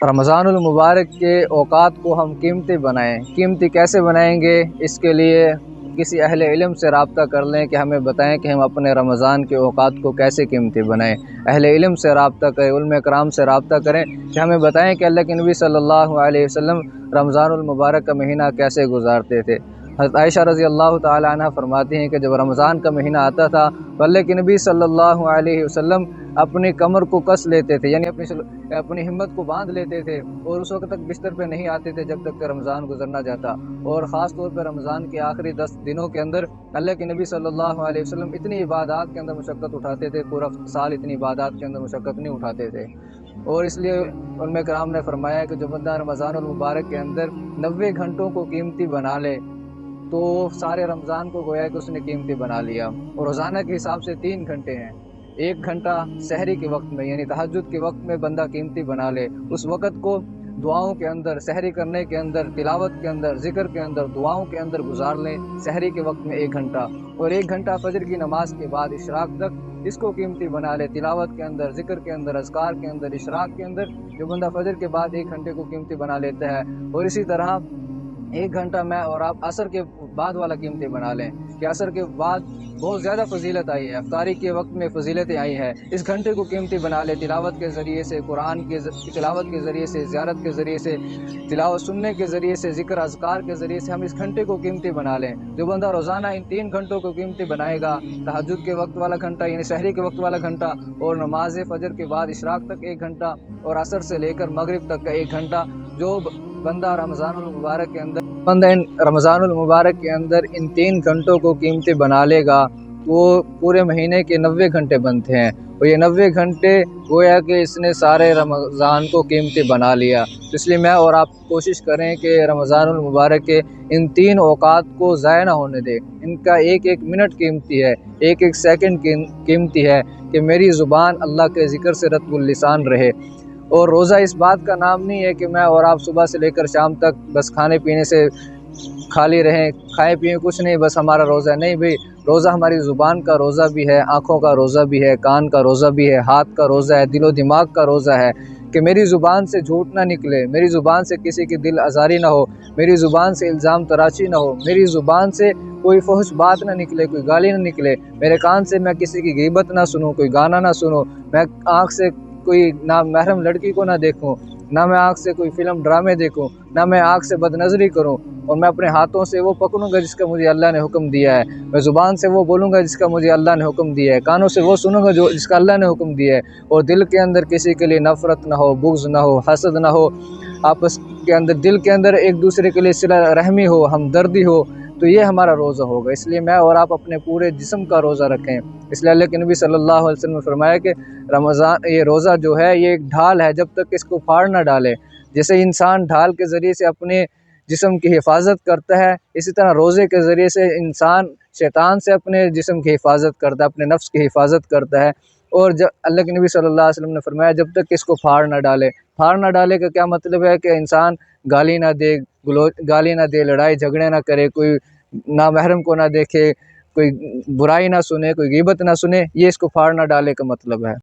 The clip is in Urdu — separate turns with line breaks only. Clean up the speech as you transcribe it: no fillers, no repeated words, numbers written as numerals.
رمضان المبارک کے اوقات کو ہم قیمتی بنائیں۔ قیمتی کیسے بنائیں گے؟ اس کے لیے کسی اہل علم سے رابطہ کر لیں کہ ہمیں بتائیں کہ ہم اپنے رمضان کے اوقات کو کیسے قیمتی بنائیں۔ اہل علم سے رابطہ کریں، علماء کرام سے رابطہ کریں کہ ہمیں بتائیں کہ اللہ کے نبی صلی اللہ علیہ وسلم رمضان المبارک کا مہینہ کیسے گزارتے تھے۔ حضرت عائشہ رضی اللہ تعالی عنہ فرماتی ہیں کہ جب رمضان کا مہینہ آتا تھا تو اللہ کے نبی صلی اللہ علیہ وسلم اپنی کمر کو کس لیتے تھے، یعنی اپنی ہمت کو باندھ لیتے تھے، اور اس وقت تک بستر پہ نہیں آتے تھے جب تک کہ رمضان گزرنا جاتا۔ اور خاص طور پہ رمضان کے آخری 10 دنوں کے اندر اللہ کے نبی صلی اللہ علیہ وسلم اتنی عبادات کے اندر مشقت اٹھاتے تھے، پورا سال اتنی عبادات کے اندر مشقت نہیں اٹھاتے تھے۔ اور اس لیے علماء کرام نے فرمایا کہ جو بندہ رمضان المبارک کے اندر 90 گھنٹوں کو قیمتی بنا لے تو سارے رمضان کو گویا کہ اس نے قیمتی بنا لیا۔ اور روزانہ کے حساب سے 3 گھنٹے ہیں، 1 گھنٹہ سحری کے وقت میں یعنی تہجد کے وقت میں بندہ قیمتی بنا لے، اس وقت کو دعاؤں کے اندر، سحری کرنے کے اندر، تلاوت کے اندر، ذکر کے اندر، دعاؤں کے اندر گزار لیں۔ سحری کے وقت میں 1 گھنٹہ اور 1 گھنٹہ فجر کی نماز کے بعد اشراق تک اس کو قیمتی بنا لے۔ تلاوت کے اندر، ذکر کے اندر، اذکار کے اندر، اشراق کے اندر جو بندہ فجر کے بعد 1 گھنٹے کو قیمتی بنا لیتا ہے، اور اسی طرح 1 گھنٹہ میں اور آپ عصر کے بعد والا قیمتی بنا لیں کہ عصر کے بعد بہت زیادہ فضیلت آئی ہے، افطاری کے وقت میں فضیلتیں آئی ہے، اس گھنٹے کو قیمتی بنا لیں۔ تلاوت کے ذریعے سے، قرآن کی تلاوت کے ذریعے سے، زیارت کے ذریعے سے، تلاوت سننے کے ذریعے سے، ذکر اذکار کے ذریعے سے ہم اس گھنٹے کو قیمتی بنا لیں۔ جو بندہ روزانہ ان 3 گھنٹوں کو قیمتی بنائے گا، تہجد کے وقت والا گھنٹہ یعنی سحری کے وقت والا گھنٹہ، اور نماز فجر کے بعد اشراق تک 1 گھنٹہ، اور عصر سے لے کر مغرب تک کا 1 گھنٹہ، جو بندہ رمضان المبارک کے اندر ان 3 گھنٹوں کو قیمتی بنا لے گا وہ پورے مہینے کے 90 گھنٹے بنتے ہیں، اور یہ 90 گھنٹے گویا کہ اس نے سارے رمضان کو قیمتی بنا لیا۔ اس لیے میں اور آپ کوشش کریں کہ رمضان المبارک کے ان 3 اوقات کو ضائع نہ ہونے دیں۔ ان کا 1 منٹ قیمتی ہے، 1 سیکنڈ قیمتی ہے کہ میری زبان اللہ کے ذکر سے رطب اللسان رہے۔ اور روزہ اس بات کا نام نہیں ہے کہ میں اور آپ صبح سے لے کر شام تک بس کھانے پینے سے خالی رہیں، کھائے پیے کچھ نہیں، بس ہمارا روزہ نہیں بھئی۔ روزہ ہماری زبان کا روزہ بھی ہے، آنکھوں کا روزہ بھی ہے، کان کا روزہ بھی ہے، ہاتھ کا روزہ ہے، دل و دماغ کا روزہ ہے کہ میری زبان سے جھوٹ نہ نکلے، میری زبان سے کسی کی دل آزاری نہ ہو، میری زبان سے الزام تراشی نہ ہو، میری زبان سے کوئی فحش بات نہ نکلے، کوئی گالی نہ نکلے، میرے کان سے میں کسی کی غیبت نہ سنوں، کوئی گانا نہ سنوں، میں آنکھ سے کوئی نامحرم لڑکی کو نہ دیکھوں، نہ میں آنکھ سے کوئی فلم ڈرامے دیکھوں، نہ میں آنکھ سے بد نظری کروں، اور میں اپنے ہاتھوں سے وہ پکڑوں گا جس کا مجھے اللہ نے حکم دیا ہے، میں زبان سے وہ بولوں گا جس کا مجھے اللہ نے حکم دیا ہے، کانوں سے وہ سنوں گا جس کا اللہ نے حکم دیا ہے، اور دل کے اندر کسی کے لیے نفرت نہ ہو، بغض نہ ہو، حسد نہ ہو، آپس کے اندر دل کے اندر ایک دوسرے کے لیے صلہ رحمی ہو، ہمدردی ہو، تو یہ ہمارا روزہ ہوگا۔ اس لیے میں اور آپ اپنے پورے جسم کا روزہ رکھیں۔ اس لیے اللہ کے نبی صلی اللہ علیہ وسلم نے فرمایا کہ رمضان یہ روزہ جو ہے یہ ایک ڈھال ہے، جب تک اس کو پھاڑ نہ ڈالے۔ جیسے انسان ڈھال کے ذریعے سے اپنے جسم کی حفاظت کرتا ہے، اسی طرح روزے کے ذریعے سے انسان شیطان سے اپنے جسم کی حفاظت کرتا ہے، اپنے نفس کی حفاظت کرتا ہے۔ اور جب اللہ کے نبی صلی اللہ علیہ وسلم نے فرمایا جب تک اس کو پھاڑ نہ ڈالے۔ پھاڑ نہ ڈالے کا کیا مطلب ہے کہ انسان گالی نہ دے، لڑائی جھگڑے نہ کرے، کوئی نامحرم کو نہ دیکھے، کوئی برائی نہ سنے، کوئی غیبت نہ سنے، یہ اس کو پھاڑ نہ ڈالے کا مطلب ہے۔